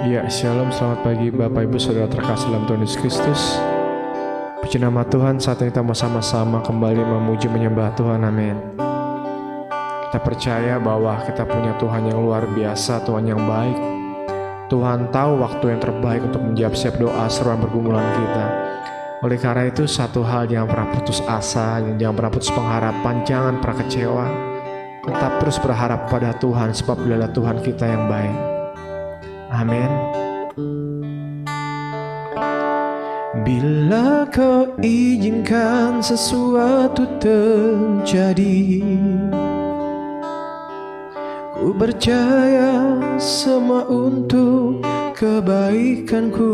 Ya, shalom, selamat pagi Bapak Ibu Saudara terkasih dalam Tuhan Yesus Kristus. Puji nama Tuhan, saat ini kita mau sama-sama kembali memuji menyembah Tuhan, amin. Kita percaya bahwa kita punya Tuhan yang luar biasa, Tuhan yang baik. Tuhan tahu waktu yang terbaik untuk menjawab setiap doa seruan pergumulan kita. Oleh karena itu, satu hal, jangan pernah putus asa, jangan pernah putus pengharapan, jangan pernah kecewa. Tetap terus berharap pada Tuhan, sebab dia adalah Tuhan kita yang baik. Amin. Bila kau izinkan sesuatu terjadi, ku percaya semua untuk kebaikanku.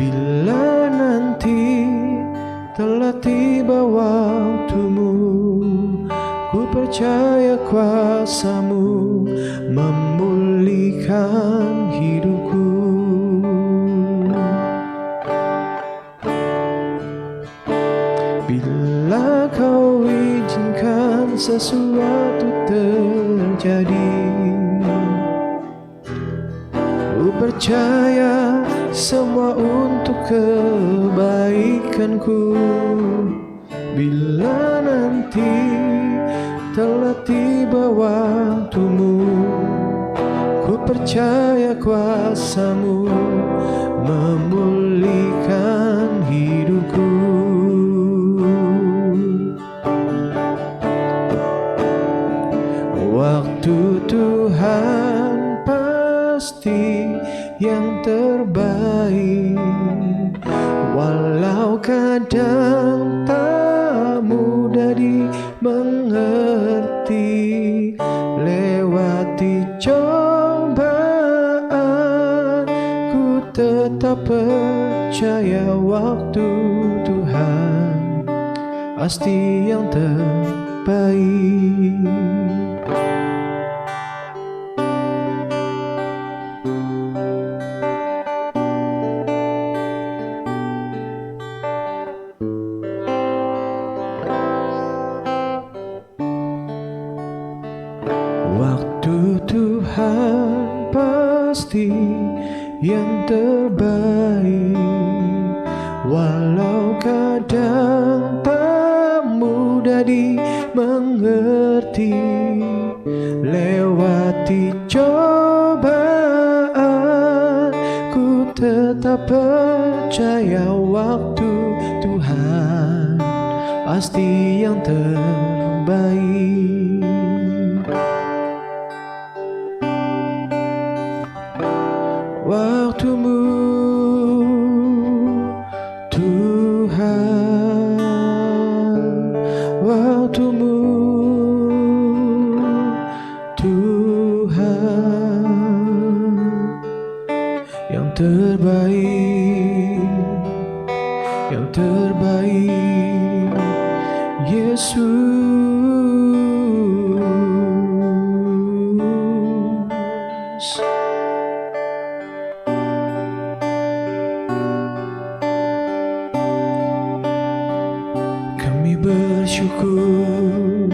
Bila nanti telah tiba waktumu, ku percaya kuasa-Mu memulihkan hidupku. Bila kau izinkan sesuatu terjadi, ku percaya semua untuk kebaikanku. Bila nanti telah tiba waktumu, ku percaya kuasa-Mu memulihkan hidupku. Waktu Tuhan pasti yang terbaik, walau kadang tak mudah dimengerti. Lewati cobaan, ku tetap percaya waktu Tuhan pasti yang terbaik. Waktu Tuhan pasti yang terbaik, walau kadang tak mudah dimengerti. Lewati cobaan, ku tetap percaya waktu Tuhan pasti yang terbaik. Waktumu Tuhan, waktumu Tuhan, yang terbaik, yang terbaik, Yesus. Bersyukur,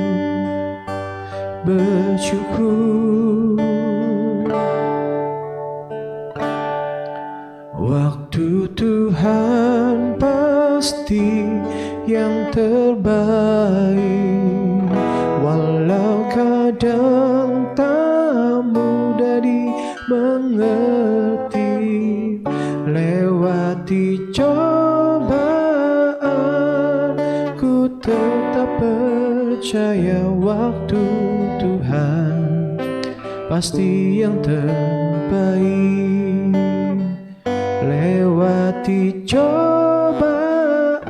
bersyukur. Waktu Tuhan pasti yang terbaik, walau kadang tak mudah dimengerti. Lewati cobaan, ku tetap percaya waktu Tuhan pasti yang terbaik. Lewati cobaan,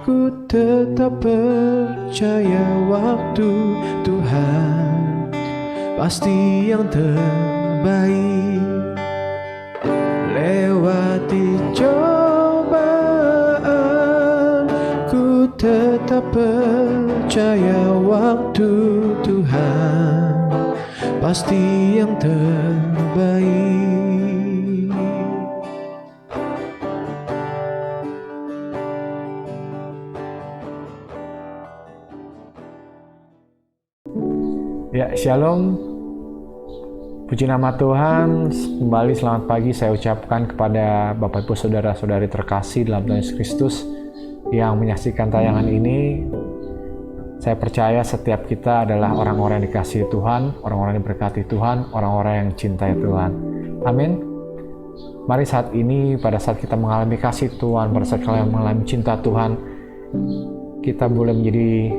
ku tetap percaya waktu Tuhan pasti yang terbaik. Lewati cobaan, ku tetap percaya waktu Tuhan pasti yang terbaik. Ya, shalom. Puji nama Tuhan, kembali selamat pagi saya ucapkan kepada Bapak Ibu Saudara-saudari terkasih dalam Tuhan Yesus Kristus yang menyaksikan tayangan ini. Saya percaya setiap kita adalah orang-orang yang dikasihi Tuhan, orang-orang yang diberkati Tuhan, orang-orang yang cintai Tuhan. Amin. Mari saat ini, pada saat kita mengalami kasih Tuhan, pada saat kita mengalami cinta Tuhan, kita boleh menjadi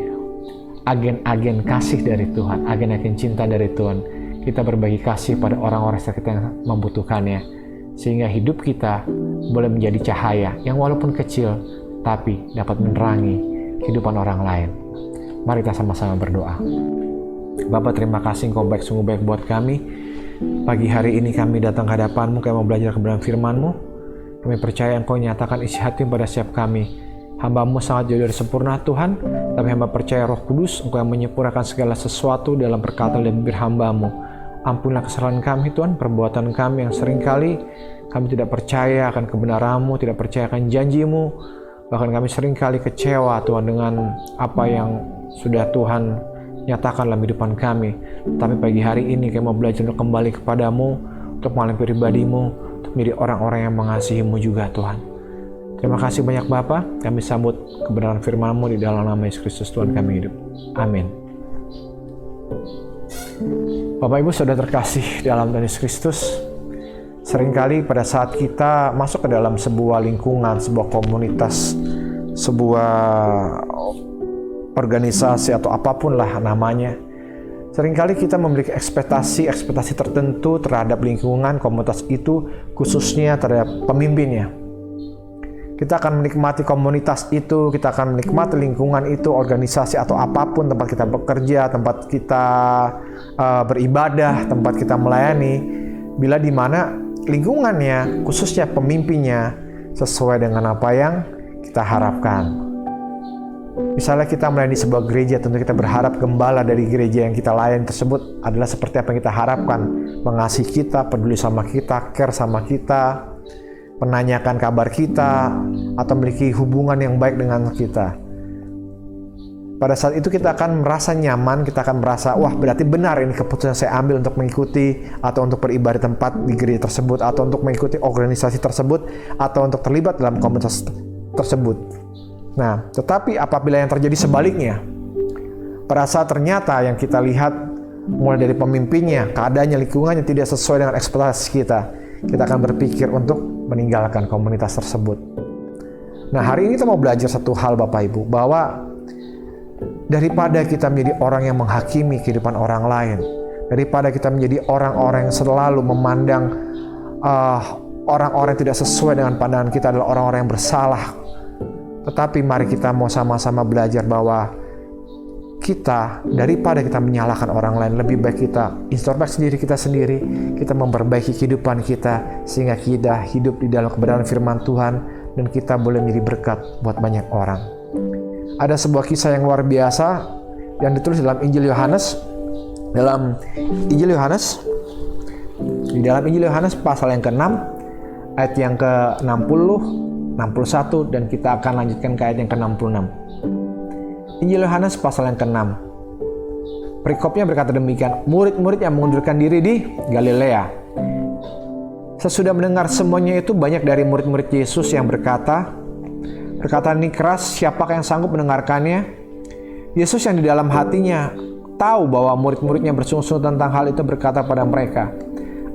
agen-agen kasih dari Tuhan, agen-agen cinta dari Tuhan. Kita berbagi kasih pada orang-orang sekitar yang membutuhkannya, sehingga hidup kita boleh menjadi cahaya yang walaupun kecil, tapi dapat menerangi kehidupan orang lain. Mari kita sama-sama berdoa. Bapa, terima kasih Engkau baik, sungguh baik buat kami. Pagi hari ini kami datang ke hadapan-Mu, kami mau belajar kebenaran firman-Mu. Kami percaya Engkau nyatakan isi hati pada setiap kami. Hamba-Mu sangat jauh dari sempurna Tuhan, tapi hamba percaya Roh Kudus, Engkau yang menyempurnakan segala sesuatu dalam perkataan dan bibir hamba-Mu. Ampunlah kesalahan kami Tuhan, perbuatan kami yang seringkali kami tidak percaya akan kebenaran-Mu, tidak percaya akan janji-Mu. Bahkan kami seringkali kecewa Tuhan dengan apa yang sudah Tuhan nyatakan dalam kehidupan kami. Tapi pagi hari ini kami mau belajar untuk kembali kepadamu, untuk mengalami pribadi-Mu, untuk menjadi orang-orang yang mengasihi-Mu juga Tuhan. Terima kasih banyak Bapa, kami sambut kebenaran firman-Mu di dalam nama Yesus Kristus Tuhan kami hidup. Amin. Bapak Ibu Saudara terkasih dalam Tuhan Yesus Kristus, seringkali pada saat kita masuk ke dalam sebuah lingkungan, sebuah komunitas, sebuah organisasi atau apapun lah namanya, seringkali kita memiliki ekspektasi tertentu terhadap lingkungan komunitas itu, khususnya terhadap pemimpinnya. Kita akan menikmati komunitas itu, kita akan menikmati lingkungan itu, organisasi atau apapun, tempat kita bekerja, tempat kita beribadah, tempat kita melayani, bila di mana lingkungannya, khususnya pemimpinnya, sesuai dengan apa yang kita harapkan. Misalnya kita melayani sebuah gereja, tentu kita berharap gembala dari gereja yang kita layani tersebut adalah seperti apa yang kita harapkan, mengasihi kita, peduli sama kita, care sama kita, menanyakan kabar kita, atau memiliki hubungan yang baik dengan kita. Pada saat itu kita akan merasa nyaman, kita akan merasa, wah berarti benar ini keputusan saya ambil untuk mengikuti, atau untuk beribadah tempat di gereja tersebut, atau untuk mengikuti organisasi tersebut, atau untuk terlibat dalam komunitas tersebut. Nah, tetapi apabila yang terjadi sebaliknya, pada saat ternyata yang kita lihat mulai dari pemimpinnya, keadaannya, lingkungannya tidak sesuai dengan ekspektasi kita akan berpikir untuk meninggalkan komunitas tersebut. Nah, hari ini kita mau belajar satu hal Bapak Ibu, bahwa daripada kita menjadi orang yang menghakimi kehidupan orang lain, daripada kita menjadi orang-orang yang selalu memandang orang-orang yang tidak sesuai dengan pandangan kita adalah orang-orang yang bersalah, tetapi mari kita mau sama-sama belajar bahwa kita, daripada kita menyalahkan orang lain, lebih baik kita introspeksi diri kita sendiri, kita memperbaiki kehidupan kita, sehingga kita hidup di dalam kebenaran firman Tuhan, dan kita boleh menjadi berkat buat banyak orang. Ada sebuah kisah yang luar biasa, yang ditulis dalam Injil Yohanes, di dalam Injil Yohanes pasal yang ke-6, ayat yang ke-60, 61, dan kita akan lanjutkan ke ayat yang ke-66. Injil Yohanes pasal yang ke-6. Perikopnya berkata demikian, murid-murid yang mengundurkan diri di Galilea. Sesudah mendengar semuanya itu, banyak dari murid-murid Yesus yang berkata, perkataan ini keras, siapakah yang sanggup mendengarkannya? Yesus yang di dalam hatinya tahu bahwa murid-muridnya bersungguh-sungguh tentang hal itu berkata pada mereka,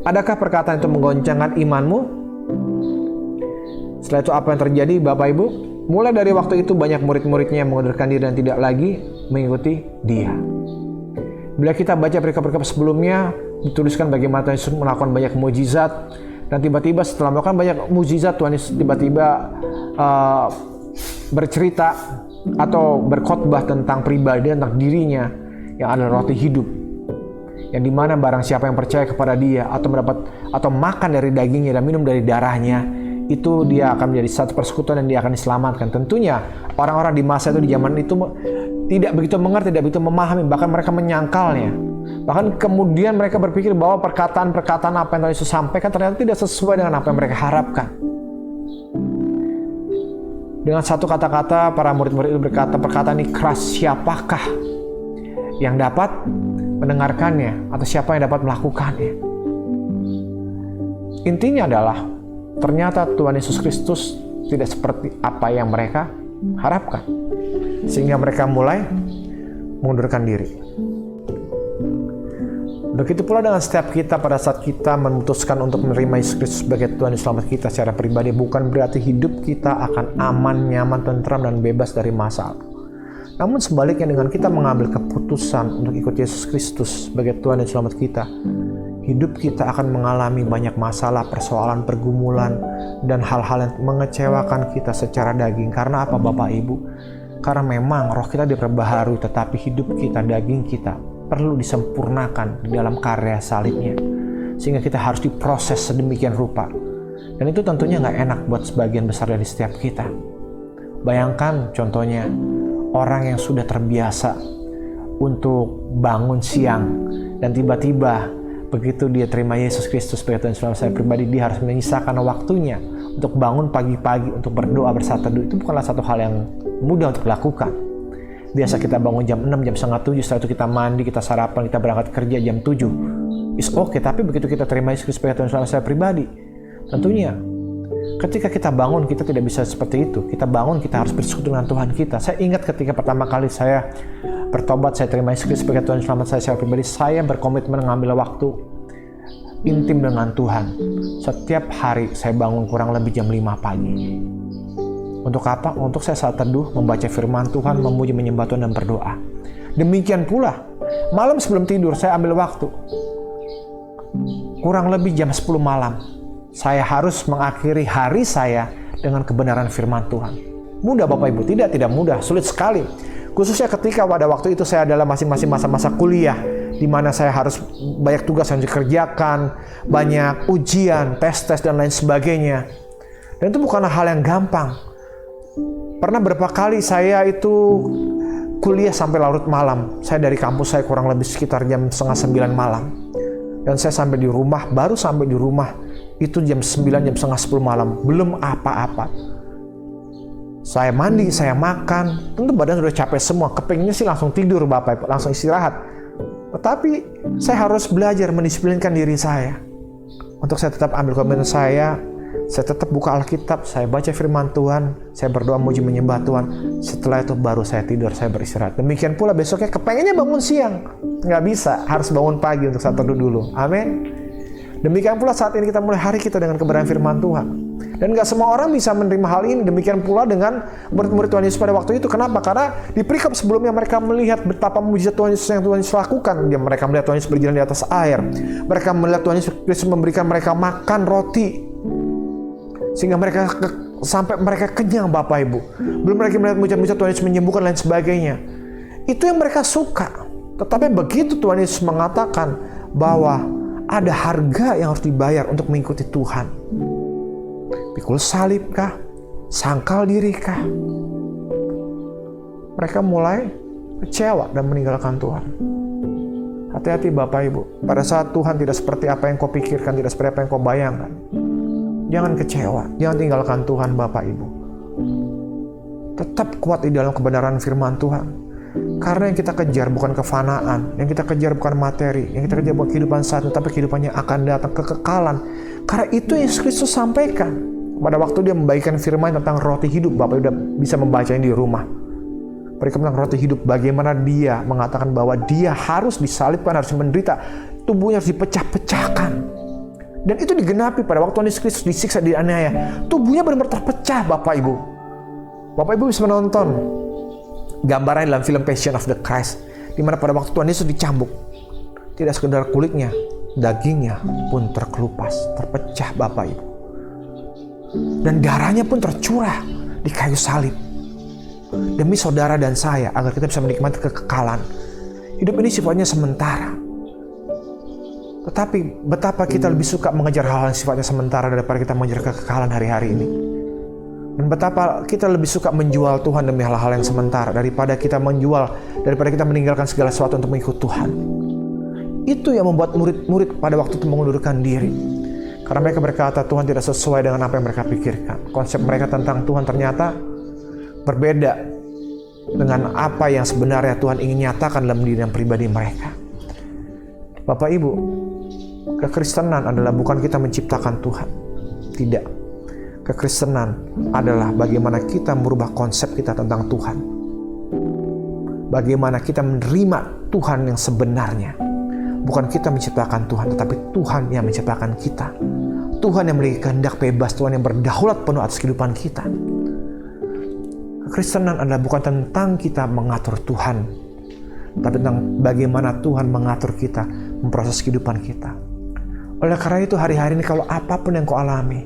adakah perkataan itu menggoncangkan imanmu? Setelah itu apa yang terjadi Bapak Ibu? Mulai dari waktu itu banyak murid-muridnya yang mengundurkan diri dan tidak lagi mengikuti dia. Bila kita baca perikop-perikop sebelumnya, dituliskan bagaimana Tuhan Yesus melakukan banyak mukjizat, dan tiba-tiba setelah melakukan banyak mukjizat, Tuhan Yesus tiba-tiba bercerita atau berkhotbah tentang pribadi, tentang dirinya yang adalah roti hidup, yang dimana barang siapa yang percaya kepada dia atau makan dari dagingnya dan minum dari darahnya, itu dia akan menjadi satu persekutuan dan dia akan diselamatkan. Tentunya orang-orang di masa itu, di zaman itu tidak begitu mengerti, tidak begitu memahami, bahkan mereka menyangkalnya. Bahkan kemudian mereka berpikir bahwa perkataan-perkataan apa yang Tuhan Yesus sampaikan ternyata tidak sesuai dengan apa yang mereka harapkan. Dengan satu kata-kata, para murid-murid itu berkata, perkataan ini keras, siapakah yang dapat mendengarkannya, atau siapa yang dapat melakukannya? Intinya adalah ternyata Tuhan Yesus Kristus tidak seperti apa yang mereka harapkan. Sehingga mereka mulai mengundurkan diri. Begitu pula dengan setiap kita pada saat kita memutuskan untuk menerima Yesus Kristus sebagai Tuhan dan Selamat kita secara pribadi, bukan berarti hidup kita akan aman, nyaman, tentram, dan bebas dari masalah. Namun sebaliknya, dengan kita mengambil keputusan untuk ikut Yesus Kristus sebagai Tuhan dan Selamat kita, hidup kita akan mengalami banyak masalah, persoalan, pergumulan, dan hal-hal yang mengecewakan kita secara daging. Karena apa Bapak Ibu? Karena memang roh kita diperbaharui, tetapi hidup kita, daging kita, perlu disempurnakan di dalam karya salibnya. Sehingga kita harus diproses sedemikian rupa. Dan itu tentunya nggak enak buat sebagian besar dari setiap kita. Bayangkan contohnya, orang yang sudah terbiasa untuk bangun siang, dan tiba-tiba begitu dia terima Yesus Kristus sebagai Tuhan Selamat saya pribadi, dia harus menyisakan waktunya untuk bangun pagi-pagi untuk berdoa bersatu teduh. Itu bukanlah satu hal yang mudah untuk dilakukan. Biasa kita bangun jam 6, jam setengah 7, setelah itu kita mandi, kita sarapan, kita berangkat kerja jam 7. It's okay, tapi begitu kita terima Yesus Kristus sebagai Tuhan Selamat saya pribadi, tentunya ketika kita bangun, kita tidak bisa seperti itu. Kita bangun, kita harus bersekutu dengan Tuhan kita. Saya ingat ketika pertama kali saya bertobat, saya terima Yesus Kristus sebagai Tuhan Selamat saya pribadi, saya berkomitmen mengambil waktu intim dengan Tuhan. Setiap hari saya bangun kurang lebih jam 5 pagi. Untuk apa? Untuk saya saat teduh, membaca firman Tuhan, memuji, menyembah Tuhan, dan berdoa. Demikian pula, malam sebelum tidur saya ambil waktu. Kurang lebih jam 10 malam. Saya harus mengakhiri hari saya dengan kebenaran firman Tuhan. Mudah Bapak Ibu? Tidak mudah, sulit sekali. Khususnya ketika pada waktu itu saya adalah masing-masing masa-masa kuliah, di mana saya harus banyak tugas yang dikerjakan, banyak ujian, tes-tes, dan lain sebagainya. Dan itu bukanlah hal yang gampang. Pernah berapa kali saya itu kuliah sampai larut malam. Saya dari kampus saya kurang lebih sekitar jam setengah 9 malam. Dan saya sampai di rumah, baru sampai di rumah itu jam 9, jam setengah 10 malam. Belum apa-apa. Saya mandi, saya makan. Tentu badan sudah capek semua. Kepengennya sih langsung tidur Bapak Ibu, langsung istirahat. Tetapi saya harus belajar mendisiplinkan diri saya. Untuk saya tetap ambil komitmen saya tetap buka Alkitab, saya baca firman Tuhan, saya berdoa muji menyembah Tuhan. Setelah itu baru saya tidur, saya beristirahat. Demikian pula besoknya kepengennya bangun siang, nggak bisa, harus bangun pagi untuk saat teduh dulu. Amin. Demikian pula saat ini kita mulai hari kita dengan kebenaran firman Tuhan. Dan nggak semua orang bisa menerima hal ini. Demikian pula dengan murid-murid Tuhan Yesus pada waktu itu. Kenapa? Karena di perikop sebelumnya mereka melihat betapa mujizat Tuhan Yesus yang Tuhan Yesus lakukan. Mereka melihat Tuhan Yesus berjalan di atas air. Mereka melihat Tuhan Yesus memberikan mereka makan roti. Sehingga mereka sampai mereka kenyang Bapak Ibu. Belum lagi melihat mujizat Tuhan Yesus menyembuhkan dan lain sebagainya. Itu yang mereka suka. Tetapi begitu Tuhan Yesus mengatakan bahwa ada harga yang harus dibayar untuk mengikuti Tuhan. Pikul salib kah? Sangkal diri kah? Mereka mulai kecewa dan meninggalkan Tuhan. Hati-hati Bapak Ibu. Pada saat Tuhan tidak seperti apa yang kau pikirkan, tidak seperti apa yang kau bayangkan, jangan kecewa, jangan tinggalkan Tuhan Bapak Ibu. Tetap kuat di dalam kebenaran firman Tuhan. Karena yang kita kejar bukan kefanaan, yang kita kejar bukan materi, yang kita kejar bukan kehidupan saat ini, tapi kehidupannya akan datang, kekekalan. Karena itu Yesus Kristus sampaikan. Pada waktu dia membagikan firman tentang roti hidup, Bapak udah bisa membacanya di rumah. Mereka tentang roti hidup, bagaimana dia mengatakan bahwa dia harus disalibkan, harus menderita, tubuhnya harus dipecah-pecahkan. Dan itu digenapi pada waktu Yesus Kristus disiksa, dianiaya. Tubuhnya benar-benar terpecah Bapak Ibu. Bapak Ibu bisa menonton gambaran dalam film Passion of the Christ, di mana pada waktu Tuhan Yesus dicambuk, tidak sekedar kulitnya, dagingnya pun terkelupas, terpecah Bapak Ibu. Dan darahnya pun tercurah di kayu salib. Demi saudara dan saya, agar kita bisa menikmati kekekalan. Hidup ini sifatnya sementara. Tetapi betapa kita lebih suka mengejar hal-hal yang sifatnya sementara daripada kita mengejar kekekalan hari-hari ini. Dan betapa kita lebih suka menjual Tuhan demi hal-hal yang sementara daripada kita meninggalkan segala sesuatu untuk mengikut Tuhan. Itu yang membuat murid-murid pada waktu itu mengundurkan diri. Karena mereka berkata Tuhan tidak sesuai dengan apa yang mereka pikirkan. Konsep mereka tentang Tuhan ternyata berbeda dengan apa yang sebenarnya Tuhan ingin nyatakan dalam diri dan pribadi mereka. Bapak Ibu, Kekristenan adalah bukan kita menciptakan Tuhan. Tidak. Kekristenan adalah bagaimana kita merubah konsep kita tentang Tuhan. Bagaimana kita menerima Tuhan yang sebenarnya. Bukan kita menciptakan Tuhan, tetapi Tuhan yang menciptakan kita. Tuhan yang memiliki kehendak bebas, Tuhan yang berdaulat penuh atas kehidupan kita. Kekristenan adalah bukan tentang kita mengatur Tuhan, tapi tentang bagaimana Tuhan mengatur kita, memproses kehidupan kita. Oleh karena itu hari-hari ini kalau apapun yang kau alami,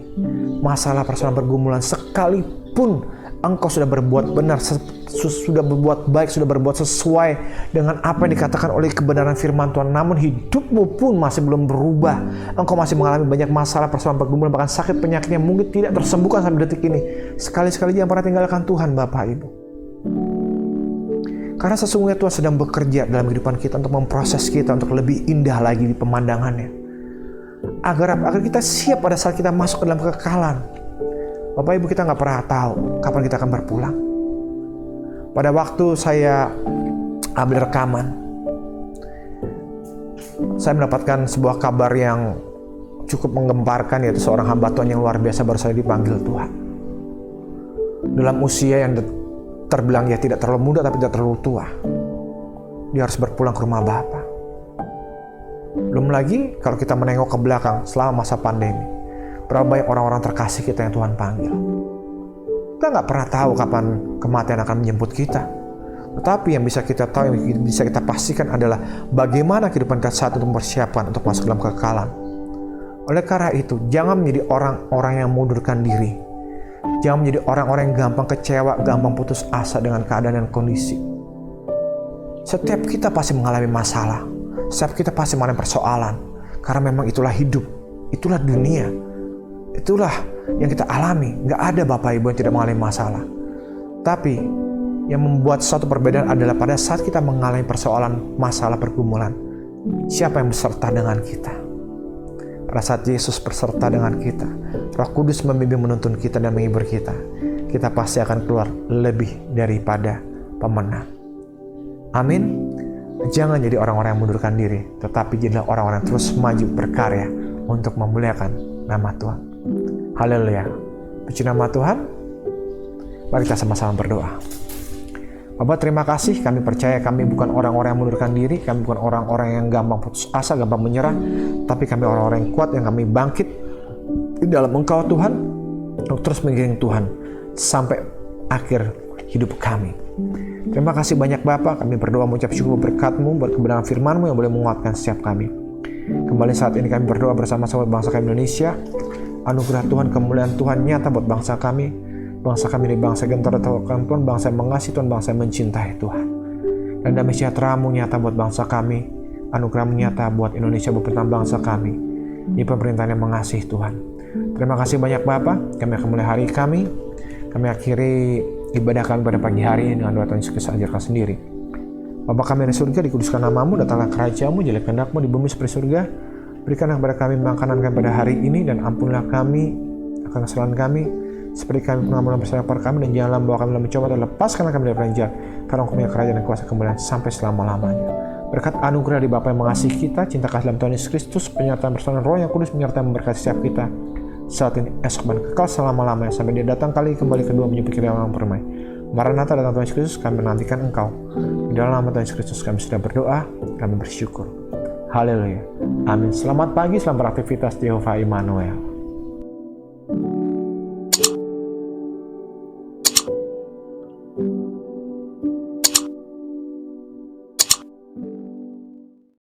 masalah persoalan pergumulan, sekalipun engkau sudah berbuat benar, sudah berbuat baik, sudah berbuat sesuai dengan apa yang dikatakan oleh kebenaran firman Tuhan, namun hidupmu pun masih belum berubah, engkau masih mengalami banyak masalah persoalan pergumulan, bahkan sakit penyakit yang mungkin tidak tersembuhkan sampai detik ini, sekali-sekali jangan pernah tinggalkan Tuhan Bapak Ibu. Karena sesungguhnya Tuhan sedang bekerja dalam kehidupan kita untuk memproses kita untuk lebih indah lagi di pemandangannya. Agar kita siap pada saat kita masuk ke dalam kekekalan. Bapak Ibu, kita nggak pernah tahu kapan kita akan berpulang. Pada waktu saya ambil rekaman, saya mendapatkan sebuah kabar yang cukup menggemparkan, yaitu seorang hamba Tuhan yang luar biasa baru saja dipanggil Tuhan. Dalam usia yang terbilang ya tidak terlalu muda tapi tidak terlalu tua, dia harus berpulang ke rumah Bapa. Belum lagi kalau kita menengok ke belakang selama masa pandemi, berapa banyak orang-orang terkasih kita yang Tuhan panggil. Kita nggak pernah tahu kapan kematian akan menjemput kita. Tetapi yang bisa kita tahu, yang bisa kita pastikan adalah bagaimana kehidupan kita saat itu mempersiapkan untuk masuk dalam kekekalan. Oleh karena itu, jangan menjadi orang-orang yang mundurkan diri. Jangan menjadi orang-orang yang gampang kecewa, gampang putus asa dengan keadaan dan kondisi. Setiap kita pasti mengalami masalah. Setiap kita pasti mengalami persoalan. Karena memang itulah hidup. Itulah dunia. Itulah yang kita alami. Gak ada Bapak Ibu yang tidak mengalami masalah. Tapi yang membuat suatu perbedaan adalah pada saat kita mengalami persoalan, masalah, pergumulan, siapa yang beserta dengan kita? Pada saat Yesus berserta dengan kita, Roh Kudus membimbing, menuntun kita dan menghibur kita, kita pasti akan keluar lebih daripada pemenang. Amin. Jangan jadi orang-orang yang mundurkan diri, tetapi jadilah orang-orang yang terus maju berkarya untuk memuliakan nama Tuhan. Haleluya. Puji nama Tuhan. Mari kita sama-sama berdoa. Bapak, terima kasih. Kami percaya kami bukan orang-orang yang mundurkan diri, kami bukan orang-orang yang gampang putus asa, gampang menyerah, tapi kami orang-orang yang kuat, yang kami bangkit di dalam Engkau Tuhan, untuk terus mengiring Tuhan sampai akhir hidup kami. Terima kasih banyak Bapak, kami berdoa mengucap syukur berkat-Mu, buat kebenaran firman-Mu yang boleh menguatkan setiap kami. Kembali saat ini kami berdoa bersama-sama bangsa kami Indonesia, anugerah Tuhan, kemuliaan Tuhan nyata buat bangsa kami. Bangsa kami ini bangsa gentar Tuhan, bangsa yang mengasihi Tuhan, bangsa yang mencintai Tuhan. Dan damai sejahtera-Mu nyata buat bangsa kami, anugerah-Mu nyata buat Indonesia, buat bangsa kami, di pemerintahan yang mengasihi Tuhan. Terima kasih banyak Bapak, kami akan mulai hari kami akhiri ibadah kami pada pagi hari ini dengan doa Tuhan Yesus ajarkan sendiri. Bapa kami di surga, dikuduskan nama-Mu, datanglah kerajaan-Mu, jadilah kehendak-Mu di bumi seperti surga. Berikanlah kepada kami makanan kami pada hari ini, dan ampunilah kami akan kesalahan kami, seperti kami mengampuni dosa kepada kami, dan janganlah membawa kami dalam mencoba, dan lepaskanlah kami dari jahat, karena Engkau punya kerajaan dan kuasa kemuliaan sampai selama-lamanya. Berkat anugerah di Bapa yang mengasihi kita, cinta kasih dalam Tuhan Yesus Kristus, penyertaan bersama Roh yang Kudus menyertai memberkati setiap kita saat ini, esok, dan kekal selama-lamanya sampai Dia datang kali kembali kedua menyebut kita orang permai. Maranatha, datang Tuhan Yesus Kristus, kami menantikan Engkau. Di dalam nama Tuhan Yesus Kristus kami sudah berdoa, kami bersyukur. Haleluya. Amin. Selamat pagi, selamat beraktivitas, Jehovah Immanuel.